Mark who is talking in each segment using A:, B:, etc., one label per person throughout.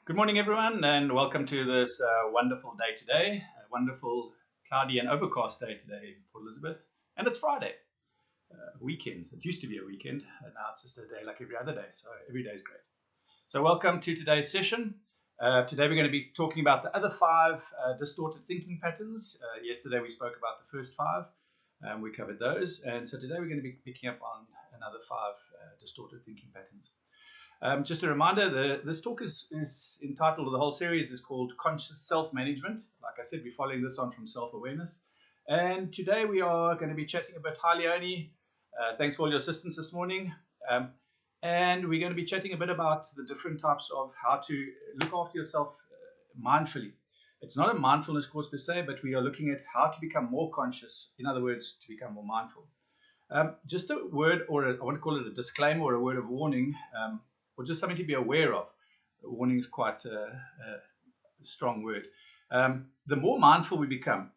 A: Good morning, everyone, and welcome to this wonderful day today. A wonderful, cloudy, and overcast day today in Port Elizabeth. And it's Friday. Weekends. It used to be a weekend, and now it's just a day like every other day. So every day is great. So, welcome to today's session. Today, we're going to be talking about the other five distorted thinking patterns. Yesterday, we spoke about the first five. We covered those. And so today, we're going to be picking up on another five distorted thinking patterns. Just a reminder, this talk is entitled, or the whole series is called Conscious Self-Management. Like I said, we're following this on from self-awareness. And today we are going to be chatting about Hi Leonie. Thanks for all your assistance this morning. And we're going to be chatting a bit about the different types of how to look after yourself mindfully. It's not a mindfulness course per se, but we are looking at how to become more conscious. In other words, to become more mindful. Just a word, or I want to call it a disclaimer or a word of warning, or just something to be aware of. Warning is quite a strong word. The more mindful we become,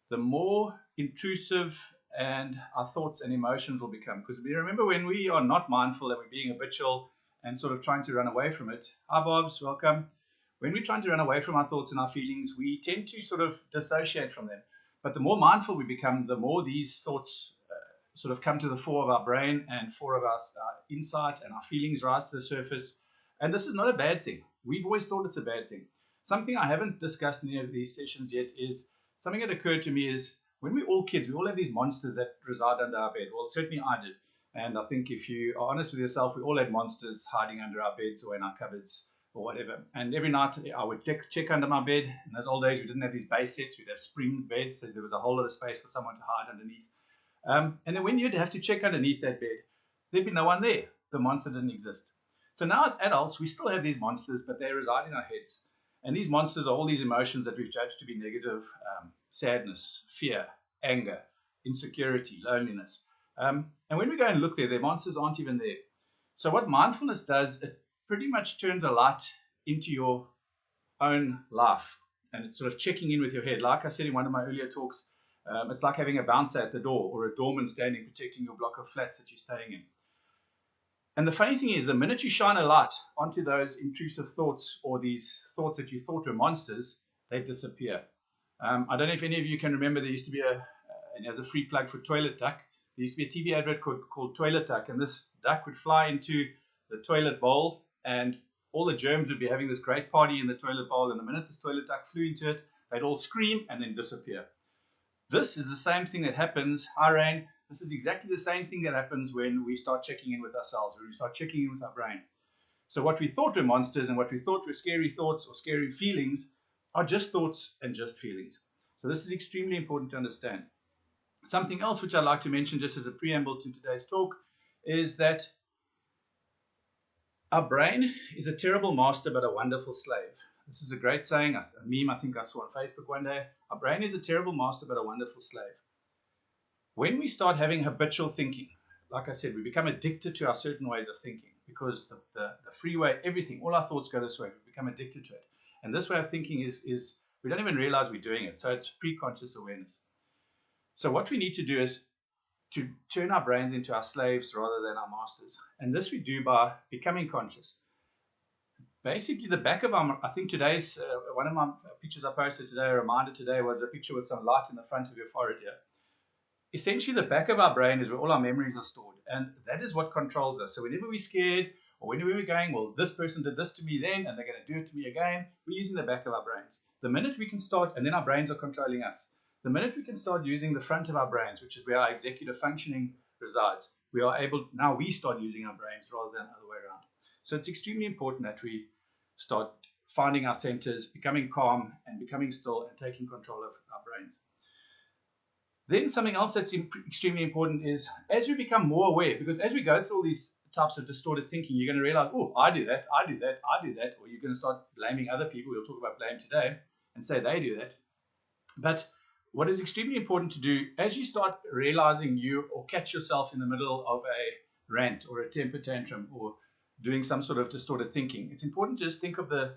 A: the more intrusive and our thoughts and emotions will become. Because we remember when we are not mindful and we're being habitual and sort of trying to run away from it. Hi, Bobs, welcome. When we're trying to run away from our thoughts and our feelings, we tend to sort of dissociate from them. But the more mindful we become, the more these thoughts sort of come to the fore of our brain and fore of our insight, and our feelings rise to the surface. And this is not a bad thing. We've always thought it's a bad thing. Something I haven't discussed in any of these sessions yet is something that occurred to me is when we're all kids, we all have these monsters that reside under our bed. Well, certainly I did. And I think if you are honest with yourself, we all had monsters hiding under our beds or in our cupboards or whatever. And every night I would check under my bed. In those old days, we didn't have these base sets. We'd have spring beds, so there was a whole lot of space for someone to hide underneath. And then when you'd have to check underneath that bed, there'd be no one there. The monster didn't exist. So now as adults, we still have these monsters, but they reside in our heads. And these monsters are all these emotions that we've judged to be negative: sadness, fear, anger, insecurity, loneliness. And when we go and look there, their monsters aren't even there. So what mindfulness does, it pretty much turns a light into your own life. And it's sort of checking in with your head. Like I said in one of my earlier talks, it's like having a bouncer at the door or a doorman standing protecting your block of flats that you're staying in. And the funny thing is, the minute you shine a light onto those intrusive thoughts or these thoughts that you thought were monsters, they disappear. I don't know if any of you can remember, there used to be and as a free plug for Toilet Duck, there used to be a TV advert called Toilet Duck, and this duck would fly into the toilet bowl, and all the germs would be having this great party in the toilet bowl, and the minute this toilet duck flew into it, they'd all scream and then disappear. This is the same thing that happens, hi Rain, this is exactly the same thing that happens when we start checking in with ourselves, when we start checking in with our brain. So what we thought were monsters and what we thought were scary thoughts or scary feelings are just thoughts and just feelings. So this is extremely important to understand. Something else which I'd like to mention just as a preamble to today's talk is that our brain is a terrible master but a wonderful slave. This is a great saying, a meme I think I saw on Facebook one day. Our brain is a terrible master but a wonderful slave. When we start having habitual thinking, like I said, we become addicted to our certain ways of thinking because the freeway, everything, all our thoughts go this way. We become addicted to it. And this way of thinking is we don't even realize we're doing it. So it's pre-conscious awareness. So what we need to do is to turn our brains into our slaves rather than our masters. And this we do by becoming conscious. Basically, the back of our, I think today's, one of my pictures I posted today, a reminder today, was a picture with some light in the front of your forehead here. Essentially, the back of our brain is where all our memories are stored. And that is what controls us. So whenever we're scared, or whenever we're going, well, this person did this to me then, and they're going to do it to me again, we're using the back of our brains. The minute we can start, and then our brains are controlling us. The minute we can start using the front of our brains, which is where our executive functioning resides, we are able, now we start using our brains rather than the other way around. So it's extremely important that we start finding our centers, becoming calm and becoming still and taking control of our brains. Then something else that's extremely important is as we become more aware, because as we go through all these types of distorted thinking, you're going to realize, oh, I do that, I do that, I do that, or you're going to start blaming other people. We'll talk about blame today and say they do that. But what is extremely important to do as you start realizing you or catch yourself in the middle of a rant or a temper tantrum or doing some sort of distorted thinking, it's important to just think of a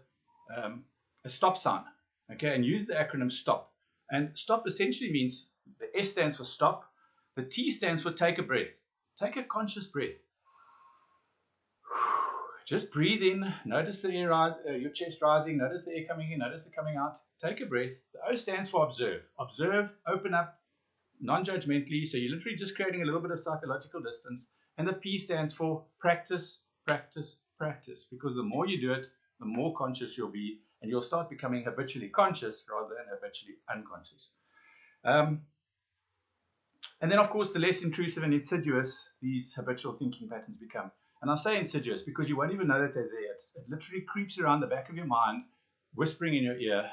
A: stop sign, okay, and use the acronym STOP. And STOP essentially means the S stands for stop, the T stands for take a breath. Take a conscious breath. Just breathe in, notice the air rise, your chest rising, notice the air coming in, notice it coming out. Take a breath. The O stands for observe. Observe, open up, non-judgmentally. So you're literally just creating a little bit of psychological distance. And the P stands for practice, practice, practice. Because the more you do it, the more conscious you'll be, and you'll start becoming habitually conscious rather than habitually unconscious. And then, of course, the less intrusive and insidious these habitual thinking patterns become. And I say insidious because you won't even know that they're there. It literally creeps around the back of your mind, whispering in your ear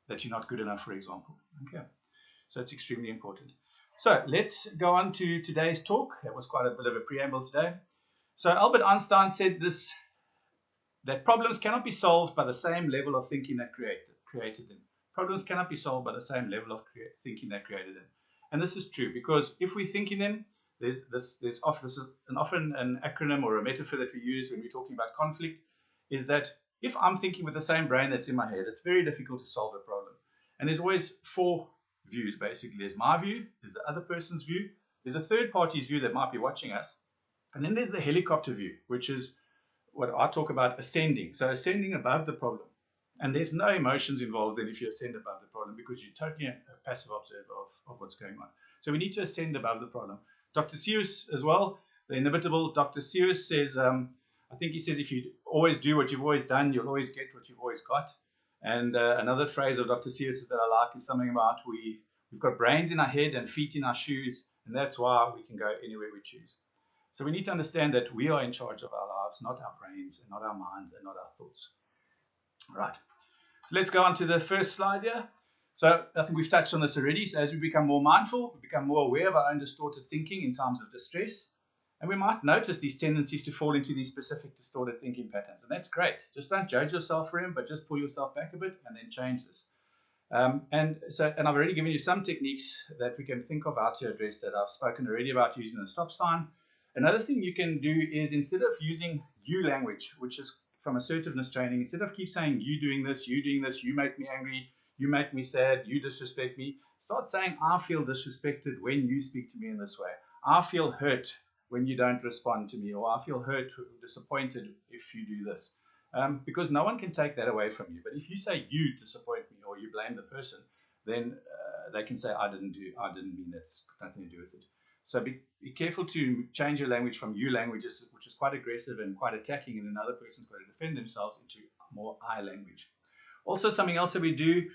A: that you're not good enough, for example. Okay, so it's extremely important. So let's go on to today's talk. That was quite a bit of a preamble today. So Albert Einstein said this, that problems cannot be solved by the same level of thinking that created them. Problems cannot be solved by the same level of thinking that created them. And this is true because if we think in them, this is often an acronym or a metaphor that we use when we're talking about conflict, is that if I'm thinking with the same brain that's in my head, it's very difficult to solve a problem. And there's always four views, basically. There's my view, there's the other person's view, there's a third party's view that might be watching us, and then there's the helicopter view, which is what I talk about ascending. So ascending above the problem. And there's no emotions involved then if you ascend above the problem because you're totally a passive observer of what's going on. So we need to ascend above the problem. Dr. Seuss as well, the inimitable Dr. Seuss says, I think he says if you always do what you've always done, you'll always get what you've always got. And another phrase of Dr. Seuss that I like is something about we've got brains in our head and feet in our shoes, and that's why we can go anywhere we choose. So we need to understand that we are in charge of our lives, not our brains, and not our minds, and not our thoughts. Right. So let's go on to the first slide here. So I think we've touched on this already. So as we become more mindful, we become more aware of our own distorted thinking in times of distress. And we might notice these tendencies to fall into these specific distorted thinking patterns. And that's great. Just don't judge yourself for them, but just pull yourself back a bit and then change this. And I've already given you some techniques that we can think of how to address that. I've spoken already about using the stop sign. Another thing you can do is instead of using you language, which is from assertiveness training, instead of keep saying you doing this, you make me angry, you make me sad, you disrespect me, start saying I feel disrespected when you speak to me in this way. I feel hurt when you don't respond to me, or I feel hurt or disappointed if you do this. Because no one can take that away from you. But if you say you disappoint me or you blame the person, then they can say I didn't mean that. It's got nothing to do with it. So be careful to change your language from you languages, which is quite aggressive and quite attacking, and another person's got to defend themselves, into more I language. Also, something else that we do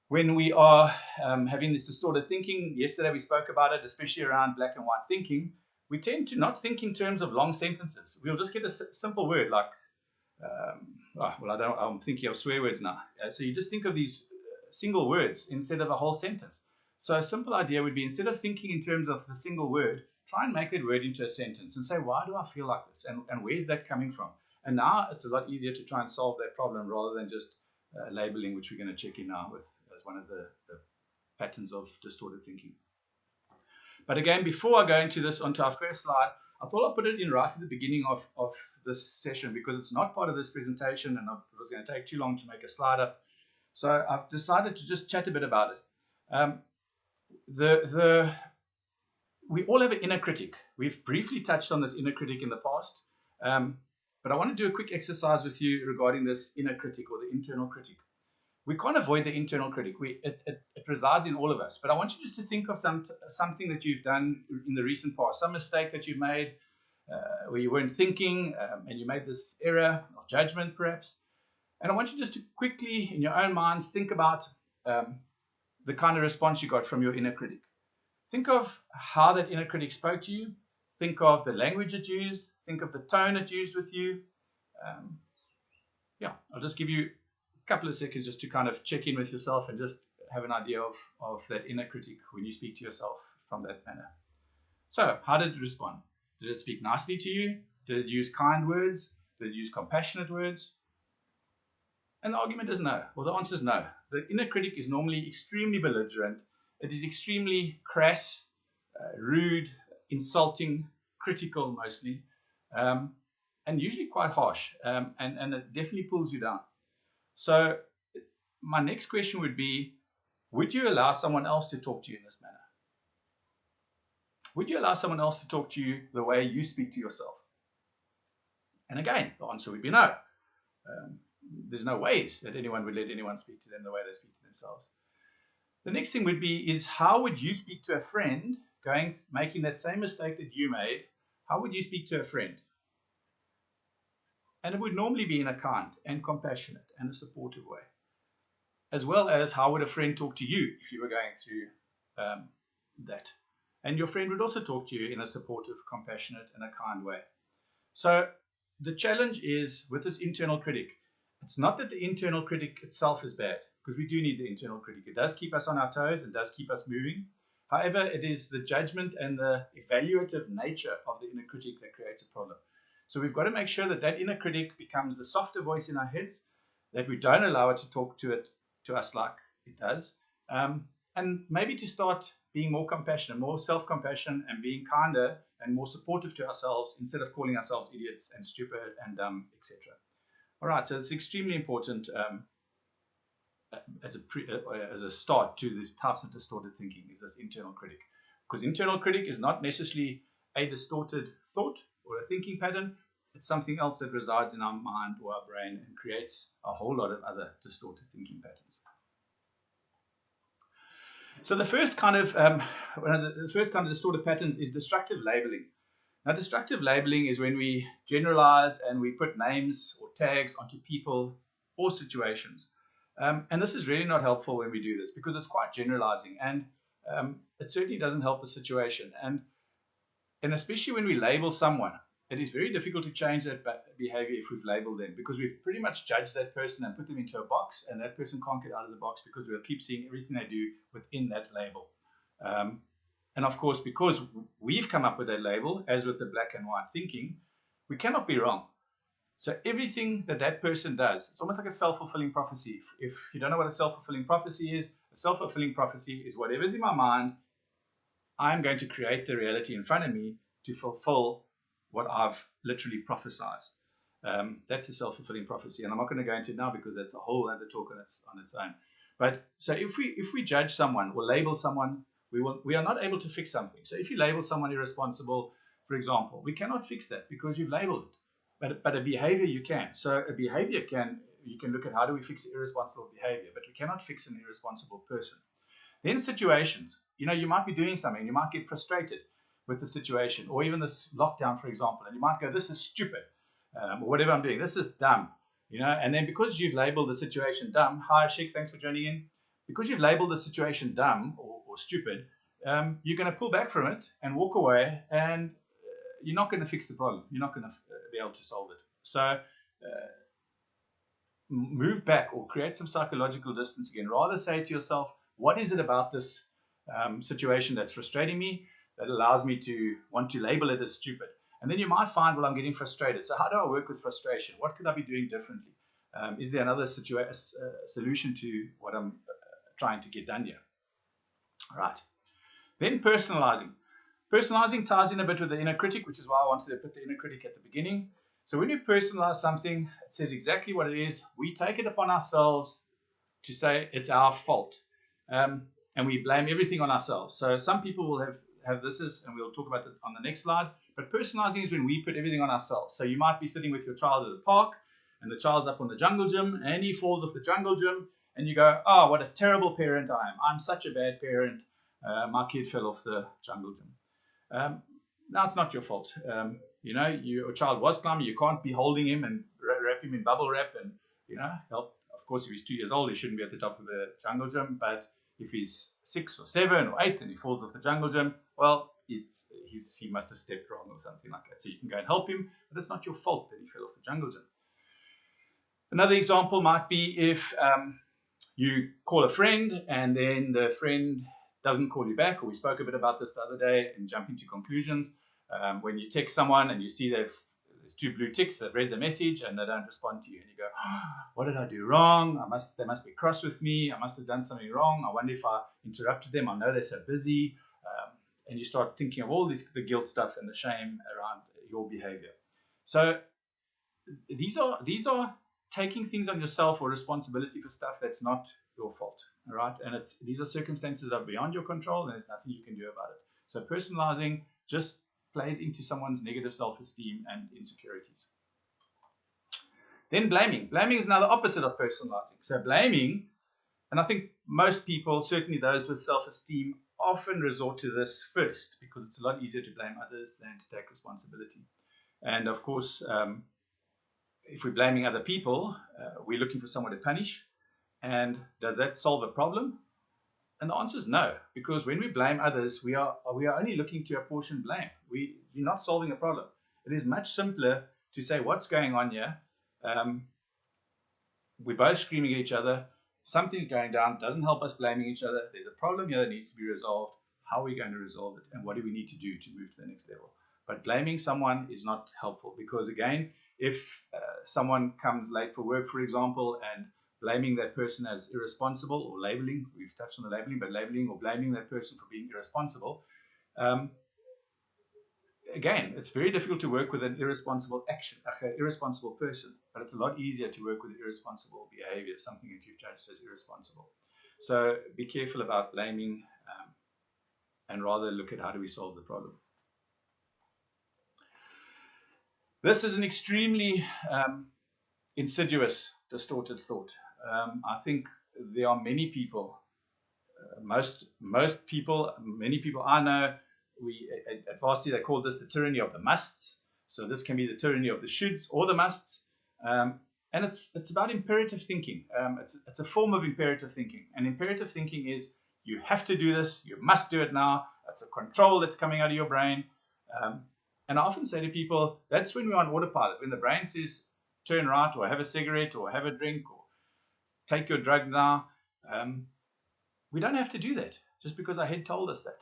A: when we are having this distorted thinking, yesterday we spoke about it, especially around black and white thinking, we tend to not think in terms of long sentences. We'll just get a simple word like, I'm thinking of swear words now. So you just think of these single words instead of a whole sentence. So a simple idea would be, instead of thinking in terms of the single word, try and make that word into a sentence and say, why do I feel like this? And where's that coming from? And now it's a lot easier to try and solve that problem rather than just labeling, which we're going to check in now with as one of the patterns of distorted thinking. But again, before I go into this, onto our first slide, I thought I'd put it in right at the beginning of this session because it's not part of this presentation and it was going to take too long to make a slide up. So I've decided to just chat a bit about it. We all have an inner critic. We've briefly touched on this inner critic in the past, but I want to do a quick exercise with you regarding this inner critic or the internal critic. We can't avoid the internal critic. It resides in all of us. But I want you just to think of something that you've done in the recent past, some mistake that you've made where you weren't thinking and you made this error of judgment perhaps. And I want you just to quickly, in your own minds, think about the kind of response you got from your inner critic. Think of how that inner critic spoke to you. Think of the language it used. Think of the tone it used with you. I'll just give you a couple of seconds just to kind of check in with yourself and just have an idea of that inner critic when you speak to yourself from that manner. So, how did it respond? Did it speak nicely to you? Did it use kind words? Did it use compassionate words? And the argument is no. Well, the answer is no. The inner critic is normally extremely belligerent. It is extremely crass, rude, insulting, critical mostly, and usually quite harsh, and it definitely pulls you down. So my next question would be, would you allow someone else to talk to you in this manner? Would you allow someone else to talk to you the way you speak to yourself? And again, the answer would be no. There's no ways that anyone would let anyone speak to them the way they speak to themselves. The next thing would be is how would you speak to a friend making that same mistake that you made? How would you speak to a friend? And it would normally be in a kind and compassionate and a supportive way, as well as how would a friend talk to you if you were going through that. And your friend would also talk to you in a supportive, compassionate, and a kind way. So the challenge is with this internal critic, it's not that the internal critic itself is bad, because we do need the internal critic. It does keep us on our toes and does keep us moving. However, it is the judgment and the evaluative nature of the inner critic that creates a problem. So we've got to make sure that that inner critic becomes the softer voice in our heads, that we don't allow it to talk to us like it does, and maybe to start being more compassionate, more self-compassion, and being kinder and more supportive to ourselves instead of calling ourselves idiots and stupid and dumb, etc. All right, so it's extremely important as a start to these types of distorted thinking is this internal critic, because internal critic is not necessarily a distorted thought or a thinking pattern. It's something else that resides in our mind or our brain and creates a whole lot of other distorted thinking patterns. So the first kind of distorted patterns is destructive labeling. Now, destructive labeling is when we generalize and we put names or tags onto people or situations. And this is really not helpful when we do this because it's quite generalizing, and it certainly doesn't help the situation. And especially when we label someone, it is very difficult to change that behavior if we've labeled them, because we've pretty much judged that person and put them into a box, and that person can't get out of the box because we'll keep seeing everything they do within that label. And of course, because we've come up with that label, as with the black and white thinking, we cannot be wrong. So everything that person does, it's almost like a self-fulfilling prophecy. If you don't know what a self-fulfilling prophecy is, a self-fulfilling prophecy is whatever's in my mind, I'm going to create the reality in front of me to fulfill what I've literally prophesied. That's a self-fulfilling prophecy, and I'm not going to go into it now because that's a whole other talk on its own. But so if we judge someone or label someone, we are not able to fix something. So if you label someone irresponsible, for example, we cannot fix that because you've labeled it. But a behavior you can. So a behavior you can look at how do we fix irresponsible behavior, but we cannot fix an irresponsible person. Then situations, you might be doing something, you might get frustrated with the situation, or even this lockdown, for example, and you might go, this is stupid, or whatever I'm doing, this is dumb, and then because you've labeled the situation dumb, hi Ashik, thanks for joining in, because you've labeled the situation dumb or stupid, you're going to pull back from it and walk away, and you're not going to fix the problem, you're not going to be able to solve it. So move back or create some psychological distance again. Rather say to yourself, what is it about this situation that's frustrating me that allows me to want to label it as stupid? And then you might find, well, I'm getting frustrated. So how do I work with frustration? What could I be doing differently? Is there another solution to what I'm trying to get done here? All right. Then personalizing. Personalizing ties in a bit with the inner critic, which is why I wanted to put the inner critic at the beginning. So when you personalize something, it says exactly what it is. We take it upon ourselves to say it's our fault. And we blame everything on ourselves. So some people will have this, and we'll talk about it on the next slide. But personalizing is when we put everything on ourselves. So you might be sitting with your child at the park, and the child's up on the jungle gym, and he falls off the jungle gym, and you go, oh, what a terrible parent I am. I'm such a bad parent. My kid fell off the jungle gym. Now it's not your fault. Your child was climbing. You can't be holding him and wrap him in bubble wrap and help. Of course, if he's 2 years old, he shouldn't be at the top of the jungle gym. But if he's 6 or 7 or 8 and he falls off the jungle gym, well, he must have stepped wrong or something like that. So you can go and help him, but it's not your fault that he fell off the jungle gym. Another example might be if you call a friend and then the friend doesn't call you back, or we spoke a bit about this the other day and jumping to conclusions. When you text someone and you see there's 2 blue ticks, they've read the message and they don't respond to you, and you go, what did I do wrong? They must be cross with me. I must have done something wrong. I wonder if I interrupted them. I know they're so busy. And you start thinking of all the guilt stuff and the shame around your behavior. So these are taking things on yourself or responsibility for stuff that's not your fault. All right, and these are circumstances that are beyond your control, and there's nothing you can do about it. So personalizing just plays into someone's negative self-esteem and insecurities. Then blaming. Blaming is now the opposite of personalizing. So blaming, and I think most people, certainly those with self-esteem, often resort to this first because it's a lot easier to blame others than to take responsibility. And of course, if we're blaming other people, we're looking for someone to punish. And does that solve a problem? And the answer is no, because when we blame others, we are only looking to apportion blame. We're not solving a problem. It is much simpler to say what's going on here. We're both screaming at each other. Something's going down. Doesn't help us blaming each other. There's a problem here that needs to be resolved. How are we going to resolve it? And what do we need to do to move to the next level? But blaming someone is not helpful because, again, if someone comes late for work, for example, and blaming that person as irresponsible or labeling, we've touched on the labeling, but labeling or blaming that person for being irresponsible, again, it's very difficult to work with an irresponsible person, but it's a lot easier to work with irresponsible behavior, something that you've judged as irresponsible. So be careful about blaming and rather look at how do we solve the problem. This is an extremely insidious, distorted thought. I think there are many people, many people I know, at Varsity they call this the tyranny of the musts. So this can be the tyranny of the shoulds or the musts. And it's about imperative thinking. It's a form of imperative thinking. And imperative thinking is you have to do this, you must do it now. It's a control that's coming out of your brain. And I often say to people, that's when we're on autopilot. When the brain says, turn right, or have a cigarette, or have a drink, or take your drug now. We don't have to do that just because our head told us that.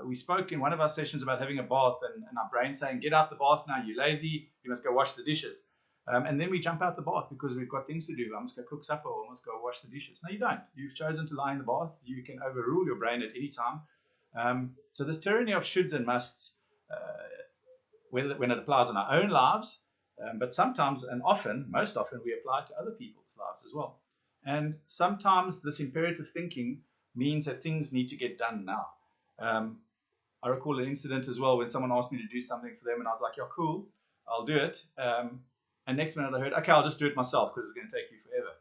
A: We spoke in one of our sessions about having a bath and our brain saying, get out the bath now, you're lazy, you must go wash the dishes. And then we jump out the bath because we've got things to do. I must go cook supper or I must go wash the dishes. No, you don't. You've chosen to lie in the bath. You can overrule your brain at any time. So this tyranny of shoulds and musts, when it applies in our own lives, but sometimes and often, most often, we apply it to other people's lives as well. And sometimes this imperative thinking means that things need to get done now. I recall an incident as well when someone asked me to do something for them and I was like, yeah, cool, I'll do it. And next minute I heard, okay, I'll just do it myself because it's going to take you forever.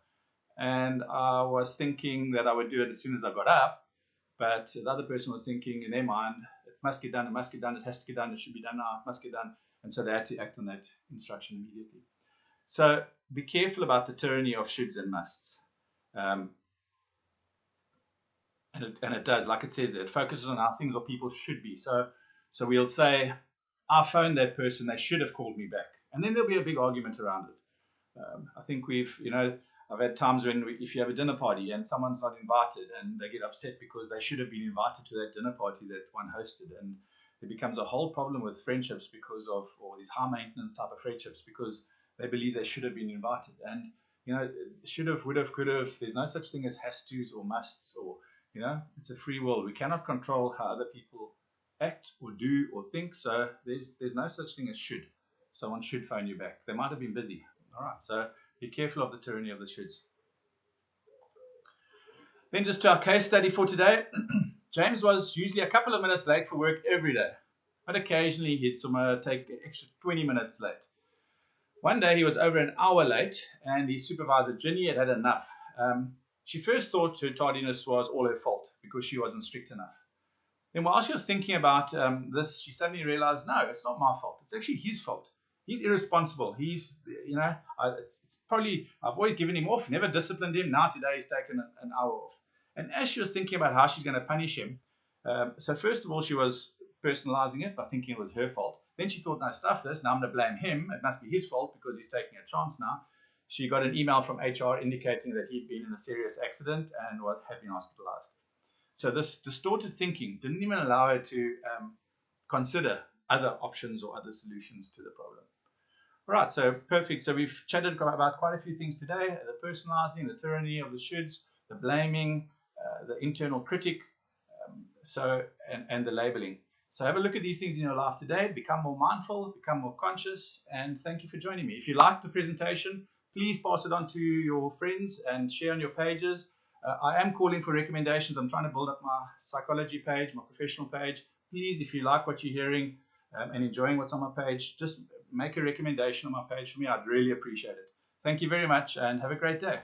A: And I was thinking that I would do it as soon as I got up, but the other person was thinking in their mind, it must get done, it must get done, it has to get done, it should be done now, it must get done. And so they had to act on that instruction immediately. So be careful about the tyranny of shoulds and musts. And it does, like it says there, it focuses on how things or people should be. So we'll say, I phoned that person, they should have called me back. And then there'll be a big argument around it. I think I've had times when if you have a dinner party and someone's not invited and they get upset because they should have been invited to that dinner party that one hosted. And it becomes a whole problem with friendships because of, or these high maintenance type of friendships, because they believe they should have been invited. And, should have, would have, could have, there's no such thing as has tos or musts or, it's a free world. We cannot control how other people act or do or think. So there's no such thing as should. Someone should phone you back. They might have been busy. All right. So be careful of the tyranny of the shoulds. Then just to our case study for today. James was usually a couple of minutes late for work every day, but occasionally he'd take an extra 20 minutes late. One day he was over an hour late, and his supervisor, Ginny, had had enough. She first thought her tardiness was all her fault because she wasn't strict enough. Then while she was thinking about this, she suddenly realized, no, it's not my fault. It's actually his fault. He's irresponsible. It's probably, I've always given him off, never disciplined him. Now today he's taken an hour off. And as she was thinking about how she's going to punish him, so first of all, she was personalizing it by thinking it was her fault. Then she thought, no, stuff this. Now I'm going to blame him. It must be his fault because he's taking a chance now. She got an email from HR indicating that he'd been in a serious accident and had been hospitalized. So this distorted thinking didn't even allow her to consider other options or other solutions to the problem. All right, so perfect. So we've chatted about quite a few things today: the personalizing, the tyranny of the shoulds, the blaming, the internal critic, and the labeling. So have a look at these things in your life today. Become more mindful, become more conscious, and thank you for joining me. If you liked the presentation, please pass it on to your friends and share on your pages. I am calling for recommendations. I'm trying to build up my psychology page, my professional page. Please, if you like what you're hearing and enjoying what's on my page, just make a recommendation on my page for me. I'd really appreciate it. Thank you very much and have a great day.